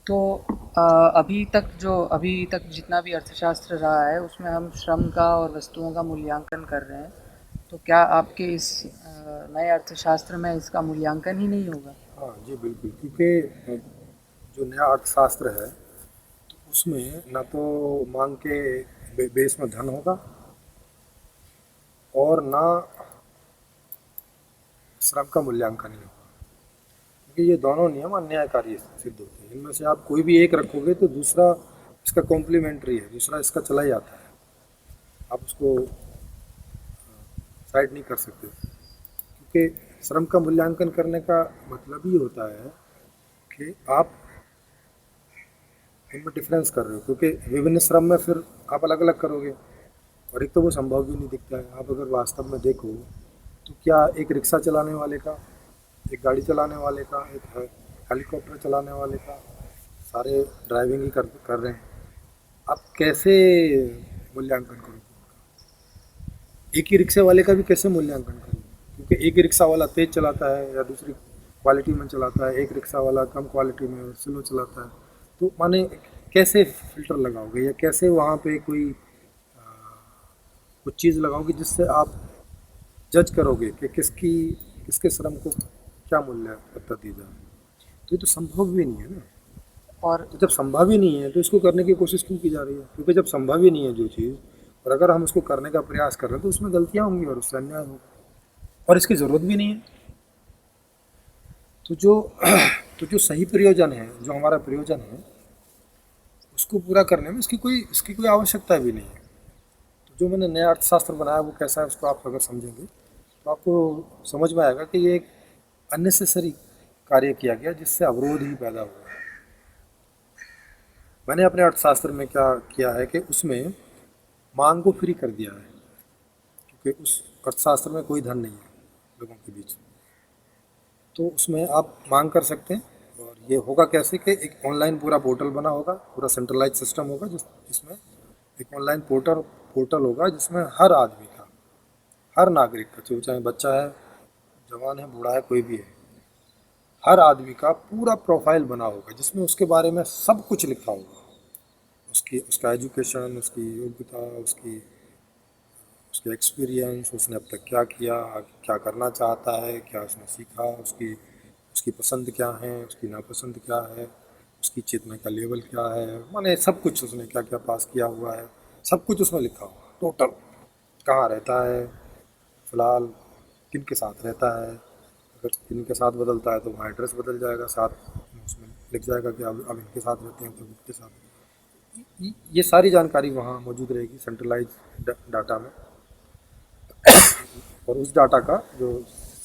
तो अभी तक जितना भी अर्थशास्त्र रहा है उसमें हम श्रम का और वस्तुओं का मूल्यांकन कर रहे हैं। तो क्या आपके इस नए अर्थशास्त्र में इसका मूल्यांकन ही नहीं होगा? हाँ जी, बिल्कुल। क्योंकि जो नया अर्थशास्त्र है तो उसमें ना तो मांग के बेस में धन होगा और ना श्रम का मूल्यांकन ही होगा। क्योंकि ये दोनों नियम अन्यायकारी सिद्ध होते हैं। इनमें से आप कोई भी एक रखोगे तो दूसरा इसका कॉम्प्लीमेंट्री है, दूसरा इसका चला ही आता है। आप उसको साइड नहीं कर सकते। क्योंकि श्रम का मूल्यांकन करने का मतलब ही होता है कि आप इनमें डिफरेंस कर रहे हो, क्योंकि विभिन्न श्रम में फिर आप अलग अलग करोगे और एक तो वो संभव भी नहीं दिखता है। आप अगर वास्तव में देखो तो क्या एक रिक्शा चलाने वाले का, एक गाड़ी चलाने वाले का, एक हेलीकॉप्टर चलाने वाले का, सारे ड्राइविंग ही कर रहे हैं। आप कैसे मूल्यांकन करोगे? एक ही रिक्शे वाले का भी कैसे मूल्यांकन करोगे? क्योंकि एक ही रिक्शा वाला तेज चलाता है या दूसरी क्वालिटी में चलाता है, एक रिक्शा वाला कम क्वालिटी में स्लो चलाता है। तो माने कैसे फिल्टर लगाओगे या कैसे वहाँ पे कोई कुछ चीज़ लगाओगे जिससे आप जज करोगे कि किसके श्रम को क्या मूल्यता दी जाए? तो ये तो संभव भी नहीं है ना। और तो जब संभव ही नहीं है तो इसको करने की कोशिश क्यों की जा रही है? क्योंकि जब संभव ही नहीं है जो चीज़, और अगर हम उसको करने का प्रयास कर रहे हैं तो उसमें गलतियाँ होंगी और उससे अन्याय होगा और इसकी ज़रूरत भी नहीं है। तो जो तो जो सही प्रयोजन है, जो हमारा प्रयोजन है, उसको पूरा करने में इसकी कोई आवश्यकता भी नहीं है। तो जो मैंने नया अर्थशास्त्र बनाया वो कैसा है उसको आप अगर समझेंगे तो आपको समझ में आएगा कि ये एक अननेसेसरी कार्य किया गया जिससे अवरोध ही पैदा हुआ है। मैंने अपने अर्थशास्त्र में क्या किया है कि उसमें मांग को फ्री कर दिया है। क्योंकि उस अर्थशास्त्र में कोई धन नहीं है लोगों के बीच, तो उसमें आप मांग कर सकते हैं। और ये होगा कैसे कि एक ऑनलाइन पूरा पोर्टल बना होगा, पूरा सेंट्रलाइज सिस्टम होगा जिसमें एक ऑनलाइन पोर्टल पोर्टल होगा जिसमें हर आदमी का, हर नागरिक का, चाहे बच्चा है, जवान है, बूढ़ा है, कोई भी है, हर आदमी का पूरा प्रोफाइल बना होगा जिसमें उसके बारे में सब कुछ लिखा होगा। उसका एजुकेशन, उसकी योग्यता, उसके एक्सपीरियंस, उसने अब तक क्या किया, आगे क्या करना चाहता है, क्या उसने सीखा, उसकी उसकी पसंद क्या है, उसकी नापसंद क्या है, उसकी चेतना का लेवल क्या है, माने सब कुछ उसने क्या क्या पास किया हुआ है, सब कुछ उसमें लिखा हुआ टोटल। कहाँ रहता है, फिलहाल किन के साथ रहता है, अगर किन के साथ बदलता है तो वहाँ एड्रेस बदल जाएगा, साथ में उसमें लिख जाएगा कि अब इनके साथ रहते हैं तो इनके साथ। ये सारी जानकारी वहाँ मौजूद रहेगी सेंट्रलाइज डाटा में। और उस डाटा का जो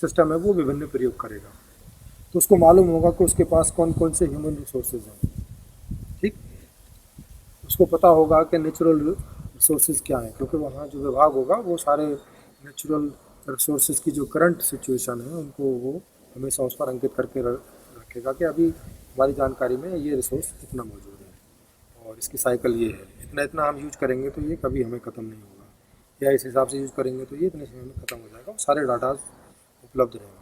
सिस्टम है वो विभिन्न प्रयोग करेगा। तो उसको मालूम होगा कि उसके पास कौन कौन से ह्यूमन रिसोर्सेज हैं। ठीक। उसको पता होगा कि नेचुरल रिसोर्सेज क्या है, क्योंकि वहाँ जो विभाग होगा वो सारे नेचुरल रिसोर्सेज की जो करंट सिचुएशन है उनको वो हमेशा उस पर अंकित करके रखेगा कि अभी हमारी जानकारी में ये रिसोर्स इतना मौजूद है और इसकी साइकिल ये है, इतना इतना हम यूज करेंगे तो ये कभी हमें ख़त्म नहीं होगा, या इस हिसाब से यूज करेंगे तो ये इतने समय में ख़त्म हो जाएगा। सारे डाटा उपलब्ध रहेंगे।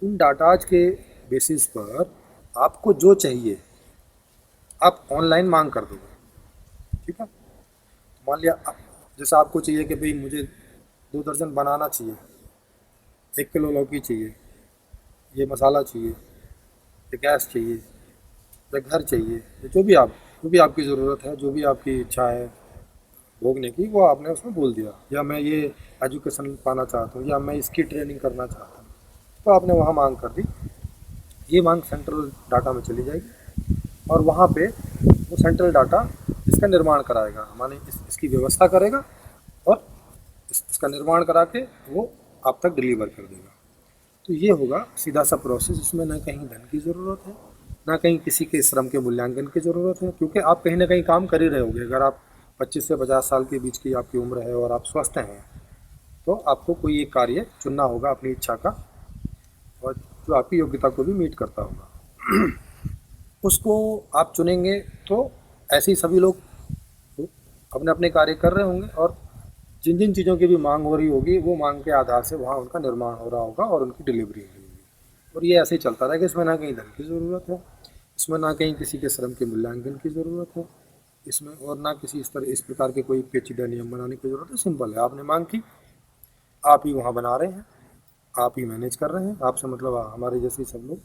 उन डाटाज के बेसिस पर आपको जो चाहिए आप ऑनलाइन मांग कर दोगे। ठीक है। मान लिया जैसा आपको चाहिए कि भाई मुझे 2 दर्जन बनाना चाहिए, 1 किलो लौकी चाहिए, ये मसाला चाहिए, ये गैस चाहिए, या घर चाहिए, या जो भी आपकी ज़रूरत है, जो भी आपकी इच्छा है भोगने की, वो आपने उसमें बोल दिया, या मैं ये एजुकेशन पाना चाहता हूँ, या मैं इसकी ट्रेनिंग करना चाहता हूँ, तो आपने वहाँ मांग कर दी। ये मांग सेंट्रल डाटा में चली जाएगी और वहाँ पे वो सेंट्रल डाटा इसका निर्माण कराएगा, माने इसकी व्यवस्था करेगा और इसका निर्माण करा के वो आप तक डिलीवर कर देगा। तो ये होगा सीधा सा प्रोसेस। इसमें ना कहीं धन की ज़रूरत है, ना कहीं किसी के श्रम के मूल्यांकन की ज़रूरत है, क्योंकि आप कहीं ना कहीं काम कर ही रहे होगे। अगर आप 25 से 50 साल के बीच की आपकी उम्र है और आप स्वस्थ हैं तो आपको कोई एक कार्य चुनना होगा अपनी इच्छा का, और जो आपकी योग्यता को भी मीट करता होगा उसको आप चुनेंगे। तो ऐसे ही सभी लोग अपने अपने कार्य कर रहे होंगे और जिन जिन चीज़ों की भी मांग हो रही होगी वो मांग के आधार से वहाँ उनका निर्माण हो रहा होगा और उनकी डिलीवरी हो रही होगी। और ये ऐसे ही चलता रहेगा, इसमें ना कहीं धन की ज़रूरत है, इसमें ना कहीं किसी के श्रम के मूल्यांकन की ज़रूरत है इसमें, और ना किसी इस प्रकार के कोई पेचीदा नियम बनाने की ज़रूरत है। सिंपल है, आपने मांग की, आप ही वहाँ बना रहे हैं, आप ही मैनेज कर रहे हैं, आपसे मतलब हमारे जैसे सब लोग,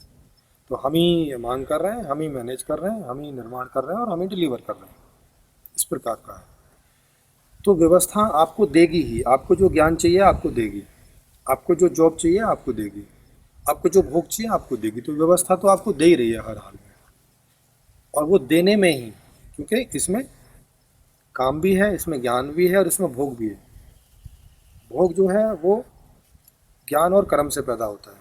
तो हम ही मांग कर रहे हैं, हम ही मैनेज कर रहे हैं, हम ही निर्माण कर रहे हैं और हम ही डिलीवर कर रहे हैं, इस प्रकार का है। तो व्यवस्था आपको देगी ही, आपको जो ज्ञान चाहिए आपको देगी, आपको जो जॉब चाहिए आपको देगी, आपको जो भोग चाहिए आपको देगी। तो व्यवस्था तो आपको दे ही रही है हर हाल में, और वो देने में ही, क्योंकि इसमें काम भी है, इसमें ज्ञान भी है और इसमें भोग भी है। भोग जो है वो ज्ञान और कर्म से पैदा होता है,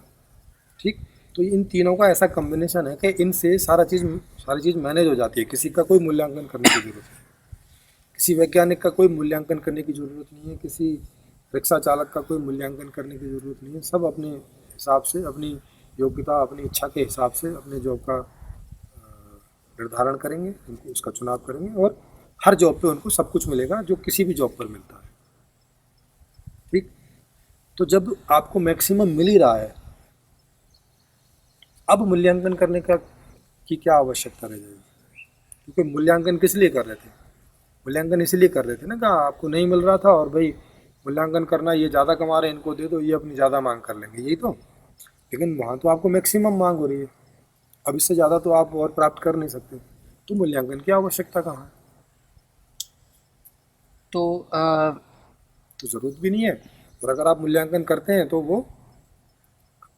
ठीक। तो इन तीनों का ऐसा कॉम्बिनेशन है कि इनसे सारी चीज़ मैनेज हो जाती है, किसी का कोई मूल्यांकन करने की जरूरत नहीं, किसी वैज्ञानिक का कोई मूल्यांकन करने की ज़रूरत नहीं है, किसी रिक्शा चालक का कोई मूल्यांकन करने की ज़रूरत नहीं है। सब अपने हिसाब से, अपनी योग्यता, अपनी इच्छा के हिसाब से अपने जॉब का निर्धारण करेंगे, उनको उसका चुनाव करेंगे, और हर जॉब पे उनको सब कुछ मिलेगा जो किसी भी जॉब पर मिलता है, ठीक। तो जब आपको मैक्सिमम मिल ही रहा है, अब मूल्यांकन करने की क्या आवश्यकता रह जाएगी? क्योंकि मूल्यांकन किस लिए कर रहे थे? मूल्यांकन इसलिए कर रहे थे ना कि आपको नहीं मिल रहा था, और भाई मूल्यांकन करना, ये ज़्यादा कमा रहे हैं, इनको दे दो, ये अपनी ज़्यादा मांग कर लेंगे, यही तो। लेकिन वहाँ तो आपको मैक्सिमम मांग हो रही है, अब इससे ज़्यादा तो आप और प्राप्त कर नहीं सकते, तो मूल्यांकन की आवश्यकता कहाँ है? तो ज़रूरत भी नहीं है, और अगर आप मूल्यांकन करते हैं तो वो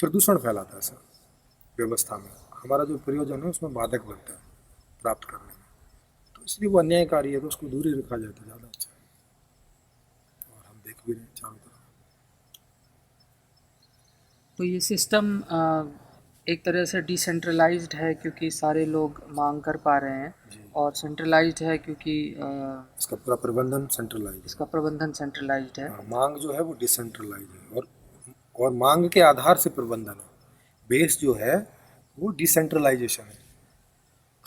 प्रदूषण फैलाता है सर, व्यवस्था में हमारा जो प्रयोजन है उसमें बाधक बनता है प्राप्त करने में, तो इसलिए वो अन्यायकारी है, तो उसको दूर ही रखा जाए तो ज़्यादा अच्छा है। और हम देख भी रहे हैं चारों तरफ। तो ये सिस्टम एक तरह से डिसेंट्रलाइज्ड है क्योंकि सारे लोग मांग कर पा रहे हैं, और सेंट्रलाइज्ड है क्योंकि इसका पूरा प्रबंधन सेंट्रलाइज, इसका प्रबंधन सेंट्रलाइज्ड है। मांग जो है वो डिसेंट्रलाइज है, और मांग के आधार से प्रबंधन है। बेस जो है वो डिसेंट्रलाइजेशन है,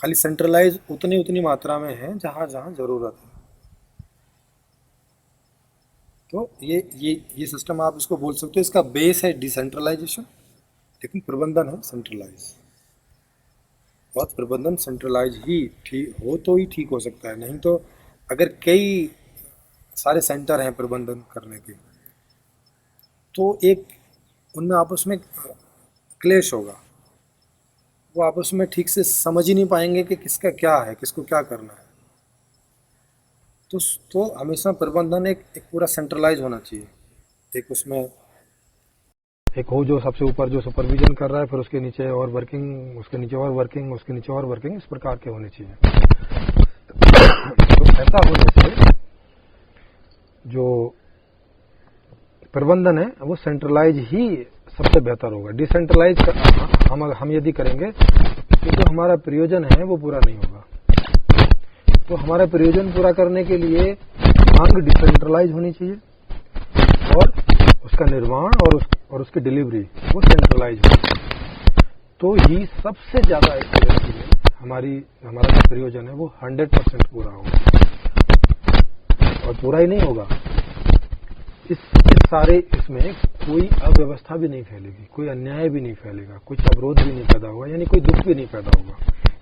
खाली सेंट्रलाइज उतनी मात्रा में है जहाँ जहाँ ज़रूरत है। तो ये सिस्टम आप इसको बोल सकते हो, इसका बेस है डिसेंट्रलाइजेशन, लेकिन प्रबंधन है सेंट्रलाइज, और प्रबंधन सेंट्रलाइज ही ठीक हो तो ही ठीक हो सकता है, नहीं तो अगर कई सारे सेंटर हैं प्रबंधन करने के, तो एक उनमें आपस में क्लेश होगा, वो आपस में ठीक से समझ ही नहीं पाएंगे कि किसका क्या है, किसको क्या करना है। तो हमेशा प्रबंधन एक पूरा सेंट्रलाइज होना चाहिए, एक उसमें एक हो जो सबसे ऊपर जो सुपरविजन कर रहा है, फिर उसके नीचे और वर्किंग, उसके नीचे और वर्किंग, उसके नीचे और वर्किंग, इस प्रकार के होने चाहिए। तो ऐसा होने से जो प्रबंधन है वो सेंट्रलाइज ही सबसे बेहतर होगा। डिसेंट्रलाइज हम यदि करेंगे तो जो हमारा प्रयोजन है वो पूरा नहीं होगा। तो हमारा प्रयोजन पूरा करने के लिए मांग डिसेंट्रलाइज होनी चाहिए, और उसका निर्माण और उसकी डिलीवरी वो सेंट्रलाइज होनी चाहिए। तो ही सबसे ज्यादा हमारा जो प्रयोजन है वो 100% पूरा होगा, और पूरा ही नहीं होगा, इसमें कोई अव्यवस्था भी नहीं फैलेगी, कोई अन्याय भी नहीं फैलेगा, कुछ अवरोध भी नहीं पैदा होगा, यानी कोई दुख भी नहीं पैदा होगा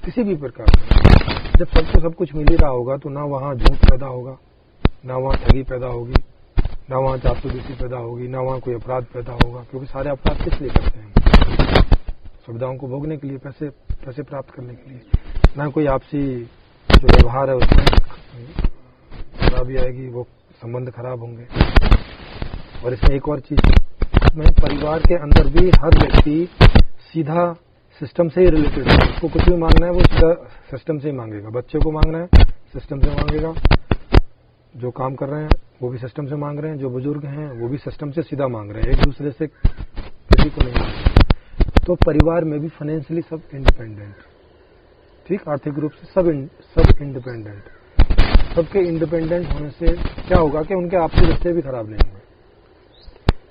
किसी भी प्रकार का। जब सबको सब कुछ मिल ही रहा होगा तो ना वहाँ झूठ पैदा होगा, ना वहाँ ठगी पैदा होगी, ना वहाँ चापलूसी पैदा होगी, ना वहाँ कोई अपराध पैदा होगा, क्योंकि सारे अपराध किस लिए करते हैं? सुविधाओं को भोगने के लिए, पैसे प्राप्त करने के लिए। ना कोई आपसी जो व्यवहार है उसमें खराबी आएगी, वो संबंध खराब होंगे। और इसमें एक और चीज, इसमें परिवार के अंदर भी हर व्यक्ति सीधा सिस्टम से ही रिलेटेड है, उसको कुछ भी मांगना है वो सीधा सिस्टम से ही मांगेगा। बच्चे को मांगना है सिस्टम से मांगेगा, जो काम कर रहे हैं वो भी सिस्टम से मांग रहे हैं, जो बुजुर्ग हैं वो भी सिस्टम से सीधा मांग रहे हैं, एक दूसरे से किसी को नहीं मांग रहे। तो परिवार में भी फाइनेंशियली सब इंडिपेंडेंट, ठीक, आर्थिक रूप से सब इंडिपेंडेंट। सबके इंडिपेंडेंट होने से क्या होगा कि उनके आपसी रिश्ते भी खराब नहीं होंगे,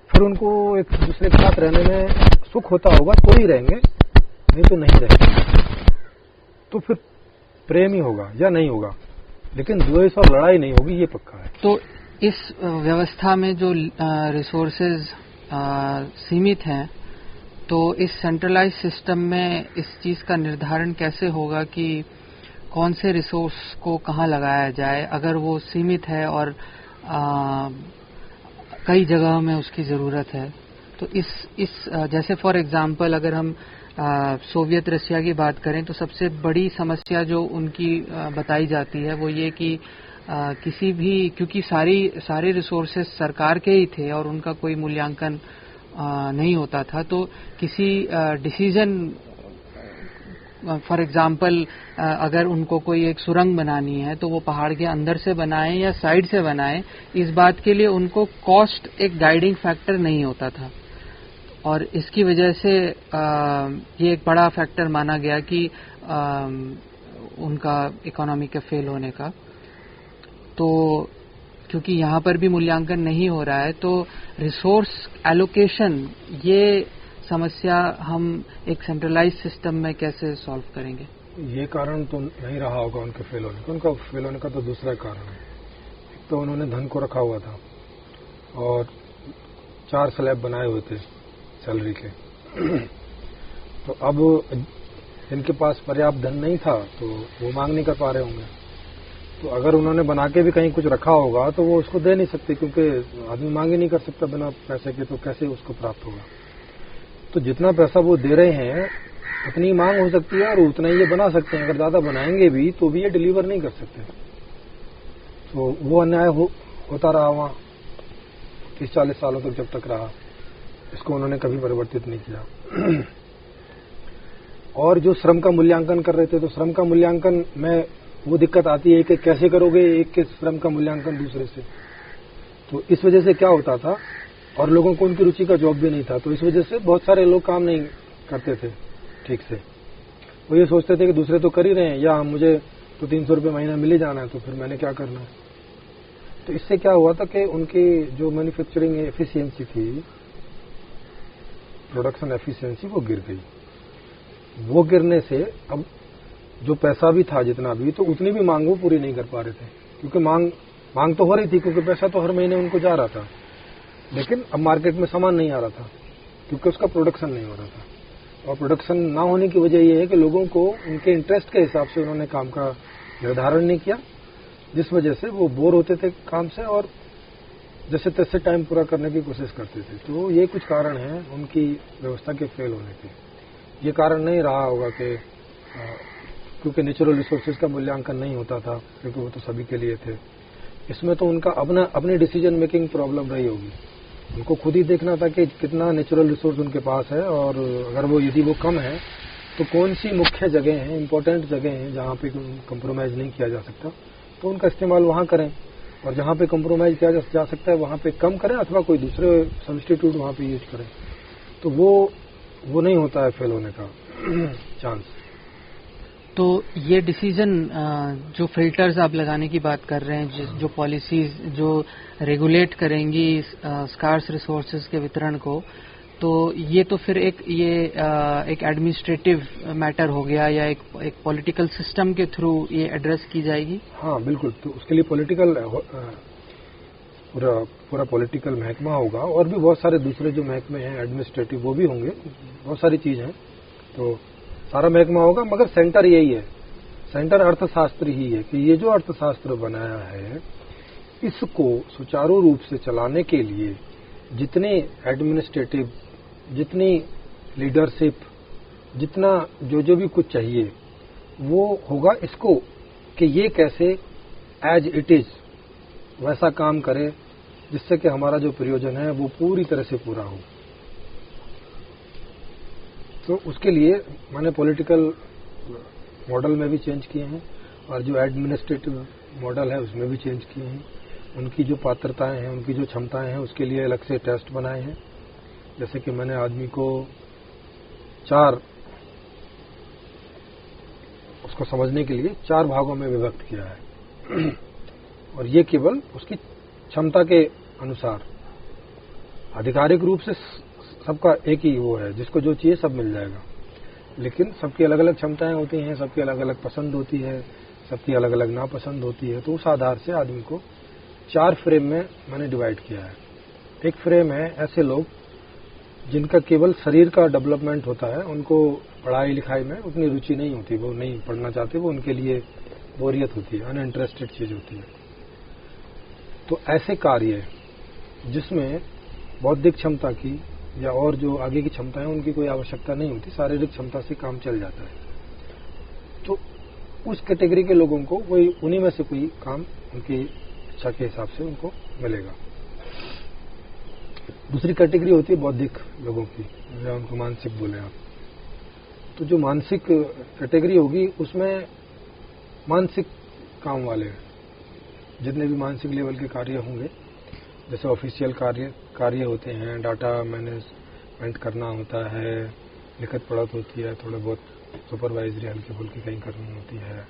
फिर उनको एक दूसरे के साथ रहने में सुख होता होगा तो ही रहेंगे, नहीं तो नहीं रहेंगे। तो फिर प्रेम ही होगा या नहीं होगा, लेकिन द्वेष और लड़ाई नहीं होगी, ये पक्का है। तो इस व्यवस्था में जो रिसोर्सेज सीमित हैं, तो इस सेंट्रलाइज सिस्टम में इस चीज़ का निर्धारण कैसे होगा कि कौन से रिसोर्स को कहाँ लगाया जाए, अगर वो सीमित है और कई जगह में उसकी ज़रूरत है? तो इस जैसे फॉर एग्जांपल अगर हम सोवियत रशिया की बात करें तो सबसे बड़ी समस्या जो उनकी बताई जाती है वो ये कि किसी भी, क्योंकि सारे रिसोर्सेस सरकार के ही थे और उनका कोई मूल्यांकन नहीं होता था, तो किसी डिसीजन, फॉर एग्जांपल अगर उनको कोई एक सुरंग बनानी है तो वो पहाड़ के अंदर से बनाएं या साइड से बनाएं, इस बात के लिए उनको कॉस्ट एक गाइडिंग फैक्टर नहीं होता था। और इसकी वजह से ये एक बड़ा फैक्टर माना गया कि उनका इकोनॉमी के फेल होने का। तो क्योंकि यहाँ पर भी मूल्यांकन नहीं हो रहा है, तो रिसोर्स एलोकेशन, ये समस्या हम एक सेंट्रलाइज सिस्टम में कैसे सॉल्व करेंगे? ये कारण तो नहीं रहा होगा उनके फेल होने का। उनका फेल होने का तो दूसरा कारण है। एक तो उन्होंने धन को रखा हुआ था और 4 स्लैब बनाए हुए थे सैलरी के। तो अब जिनके पास पर्याप्त धन नहीं था तो वो मांग नहीं कर पा रहे होंगे। तो अगर उन्होंने बना के भी कहीं कुछ रखा होगा तो वो उसको दे नहीं सकते, क्योंकि आदमी मांग ही नहीं कर सकता बिना पैसे के, तो कैसे उसको प्राप्त होगा। तो जितना पैसा वो दे रहे हैं उतनी मांग हो सकती है और उतना ही ये बना सकते हैं। अगर ज्यादा बनाएंगे भी तो भी ये डिलीवर नहीं कर सकते। तो वो अन्याय होता रहा वहां 30-40 सालों तक, जब तक रहा। इसको उन्होंने कभी परिवर्तित नहीं किया। और जो श्रम का मूल्यांकन कर रहे थे, तो श्रम का मूल्यांकन में वो दिक्कत आती है कि कैसे करोगे एक के श्रम का मूल्यांकन दूसरे से। तो इस वजह से क्या होता था, और लोगों को उनकी रुचि का जॉब भी नहीं था, तो इस वजह से बहुत सारे लोग काम नहीं करते थे ठीक से। वो ये सोचते थे कि दूसरे तो कर ही रहे हैं, या मुझे तो 300 रुपये महीना मिल ही जाना है, तो फिर मैंने क्या करना है। तो इससे क्या हुआ था कि उनकी जो मैन्युफैक्चरिंग एफिशिएंसी थी, प्रोडक्शन एफिशिएंसी, वो गिर गई। वो गिरने से अब जो पैसा भी था जितना भी, तो उतनी भी मांग वो पूरी नहीं कर पा रहे थे, क्योंकि मांग तो हो रही थी, क्योंकि पैसा तो हर महीने उनको जा रहा था, लेकिन अब मार्केट में सामान नहीं आ रहा था क्योंकि उसका प्रोडक्शन नहीं हो रहा था। और प्रोडक्शन ना होने की वजह यह है कि लोगों को उनके इंटरेस्ट के हिसाब से उन्होंने काम का निर्धारण नहीं किया, जिस वजह से वो बोर होते थे काम से और जैसे तैसे टाइम पूरा करने की कोशिश करते थे। तो ये कुछ कारण हैं उनकी व्यवस्था के फेल होने के। ये कारण नहीं रहा होगा कि क्योंकि नेचुरल रिसोर्सेज का मूल्यांकन नहीं होता था, क्योंकि वो तो सभी के लिए थे। इसमें तो उनका अपनी डिसीजन मेकिंग प्रॉब्लम रही होगी। उनको खुद ही देखना था कि कितना नेचुरल रिसोर्स उनके पास है, और अगर यदि वो कम है तो कौन सी मुख्य जगह हैं, इंपॉर्टेंट जगह हैं जहाँ पे कंप्रोमाइज नहीं किया जा सकता, तो उनका इस्तेमाल वहाँ करें। और जहाँ पे कंप्रोमाइज किया जा सकता है वहाँ पे कम करें, अथवा कोई दूसरे सब्स्टिट्यूट वहाँ पे यूज करें। तो वो नहीं होता है फेल होने का चांस। तो ये डिसीजन जो फिल्टर्स आप लगाने की बात कर रहे हैं, जो पॉलिसीज जो रेगुलेट करेंगी स्कार्स रिसोर्सेज के वितरण को, तो ये तो फिर एक एडमिनिस्ट्रेटिव मैटर हो गया, या एक पॉलिटिकल सिस्टम के थ्रू ये एड्रेस की जाएगी? हाँ बिल्कुल। तो उसके लिए पॉलिटिकल पूरा पॉलिटिकल महकमा होगा, और भी बहुत सारे दूसरे जो महकमे हैं एडमिनिस्ट्रेटिव वो भी होंगे, बहुत सारी चीज हैं। तो सारा महकमा होगा, मगर सेंटर यही है, सेंटर अर्थशास्त्र ही है कि ये जो अर्थशास्त्र बनाया है इसको सुचारू रूप से चलाने के लिए जितने एडमिनिस्ट्रेटिव, जितनी लीडरशिप, जितना जो भी कुछ चाहिए वो होगा इसको, कि ये कैसे एज इट इज वैसा काम करे जिससे कि हमारा जो प्रयोजन है वो पूरी तरह से पूरा हो। तो उसके लिए मैंने पॉलिटिकल मॉडल में भी चेंज किए हैं, और जो एडमिनिस्ट्रेटिव मॉडल है उसमें भी चेंज किए हैं। उनकी जो पात्रताएं हैं, उनकी जो क्षमताएं हैं, उसके लिए अलग से टेस्ट बनाए हैं। जैसे कि मैंने आदमी को 4 उसको समझने के लिए 4 भागों में विभक्त किया है और ये केवल उसकी क्षमता के अनुसार। आधिकारिक रूप से सबका एक ही वो है, जिसको जो चाहिए सब मिल जाएगा, लेकिन सबकी अलग अलग क्षमताएं होती हैं, सबकी अलग अलग पसंद होती है, सबकी अलग अलग नापसंद होती है। तो उस आधार से आदमी को 4 फ्रेम में मैंने डिवाइड किया है। एक फ्रेम है ऐसे लोग जिनका केवल शरीर का डेवलपमेंट होता है, उनको पढ़ाई लिखाई में उतनी रुचि नहीं होती, वो नहीं पढ़ना चाहते, वो उनके लिए बोरियत होती है, अनइंटरेस्टेड चीज होती है। तो ऐसे कार्य जिसमें बौद्धिक क्षमता की या और जो आगे की क्षमता है उनकी कोई आवश्यकता नहीं होती, शारीरिक क्षमता से काम चल जाता है, तो उस कैटेगरी के लोगों को कोई उन्हीं में से कोई काम उनकी इच्छा के हिसाब से उनको मिलेगा। दूसरी कैटेगरी होती है बौद्धिक लोगों की, या उनको मानसिक बोले आप। तो जो मानसिक कैटेगरी होगी उसमें मानसिक काम वाले जितने भी मानसिक लेवल के कार्य होंगे, जैसे ऑफिशियल कार्य होते हैं, डाटा मैनेजमेंट करना होता है, लिखत पढ़त होती है, थोड़े बहुत सुपरवाइजरी हल्की फुल्की कहीं करनी होती है,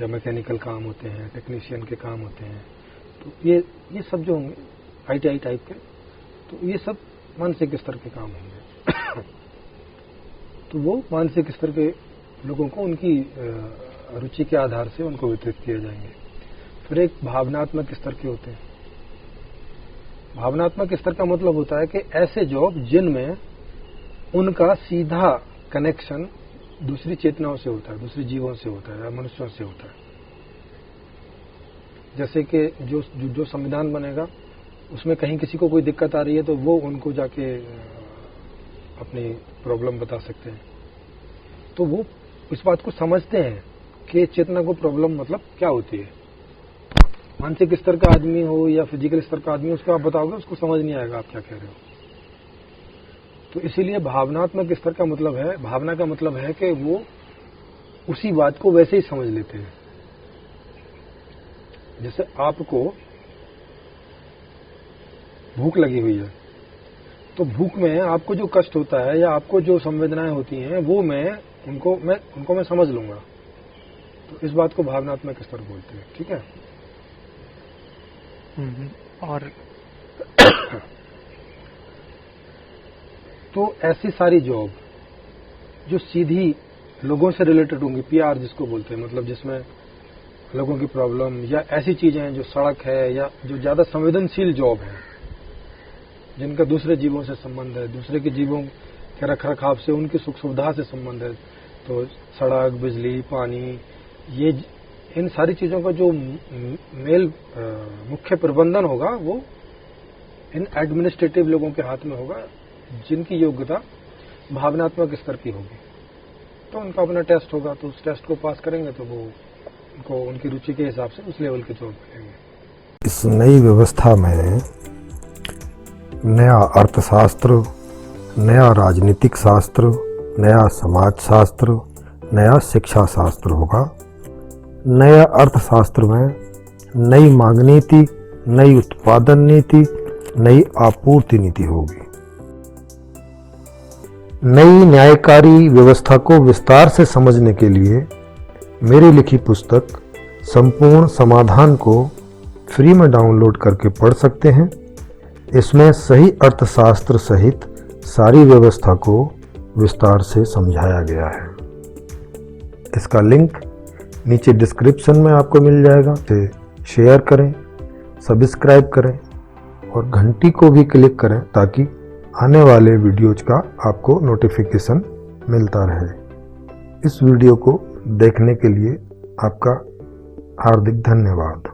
या मैकेनिकल काम होते हैं, टेक्नीशियन के काम होते हैं, तो ये सब जो होंगे ITI टाइप के, तो ये सब मानसिक स्तर के काम होंगे। तो वो मानसिक स्तर के लोगों को उनकी रुचि के आधार से उनको वितरित किए जाएंगे। फिर एक भावनात्मक स्तर के होते हैं। भावनात्मक स्तर का मतलब होता है कि ऐसे जॉब जिनमें उनका सीधा कनेक्शन दूसरी चेतनाओं से होता है, दूसरे जीवों से होता है, मनुष्यों से होता है। जैसे कि जो संविधान बनेगा उसमें कहीं किसी को कोई दिक्कत आ रही है तो वो उनको जाके अपनी प्रॉब्लम बता सकते हैं, तो वो इस बात को समझते हैं कि चेतना को प्रॉब्लम मतलब क्या होती है। मानसिक स्तर का आदमी हो या फिजिकल स्तर का आदमी, उसको आप बताओगे उसको समझ नहीं आएगा आप क्या कह रहे हो। तो इसीलिए भावनात्मक स्तर का मतलब है, भावना का मतलब है कि वो उसी बात को वैसे ही समझ लेते हैं। जैसे आपको भूख लगी हुई है, तो भूख में आपको जो कष्ट होता है या आपको जो संवेदनाएं होती हैं वो उनको मैं समझ लूंगा, तो इस बात को भावनात्मक स्तर बोलते हैं। ठीक है। और तो ऐसी सारी जॉब जो सीधी लोगों से रिलेटेड होंगी, PR जिसको बोलते हैं, मतलब जिसमें लोगों की प्रॉब्लम या ऐसी चीजें हैं जो सड़क है या जो ज्यादा संवेदनशील जॉब है, जिनका दूसरे जीवों से संबंध है, दूसरे के जीवों के रखरखाव से, उनकी सुख सुविधा से संबंध है, तो सड़क, बिजली, पानी, ये इन सारी चीजों का जो मुख्य प्रबंधन होगा वो इन एडमिनिस्ट्रेटिव लोगों के हाथ में होगा, जिनकी योग्यता भावनात्मक स्तर की होगी। तो उनका अपना टेस्ट होगा, तो उस टेस्ट को पास करेंगे तो वो उनको उनकी रुचि के हिसाब से उस लेवल के जॉब मिलेंगे। इस नई व्यवस्था में नया अर्थशास्त्र, नया राजनीतिक शास्त्र, नया समाज शास्त्र, नया शिक्षा शास्त्र होगा। नया अर्थशास्त्र में नई मांग नीति, नई उत्पादन नीति, नई आपूर्ति नीति होगी। नई न्यायकारी व्यवस्था को विस्तार से समझने के लिए मेरी लिखी पुस्तक संपूर्ण समाधान को फ्री में डाउनलोड करके पढ़ सकते हैं। इसमें सही अर्थशास्त्र सहित सारी व्यवस्था को विस्तार से समझाया गया है। इसका लिंक नीचे डिस्क्रिप्शन में आपको मिल जाएगा। इसे शेयर करें, सब्सक्राइब करें और घंटी को भी क्लिक करें ताकि आने वाले वीडियोज का आपको नोटिफिकेशन मिलता रहे। इस वीडियो को देखने के लिए आपका हार्दिक धन्यवाद।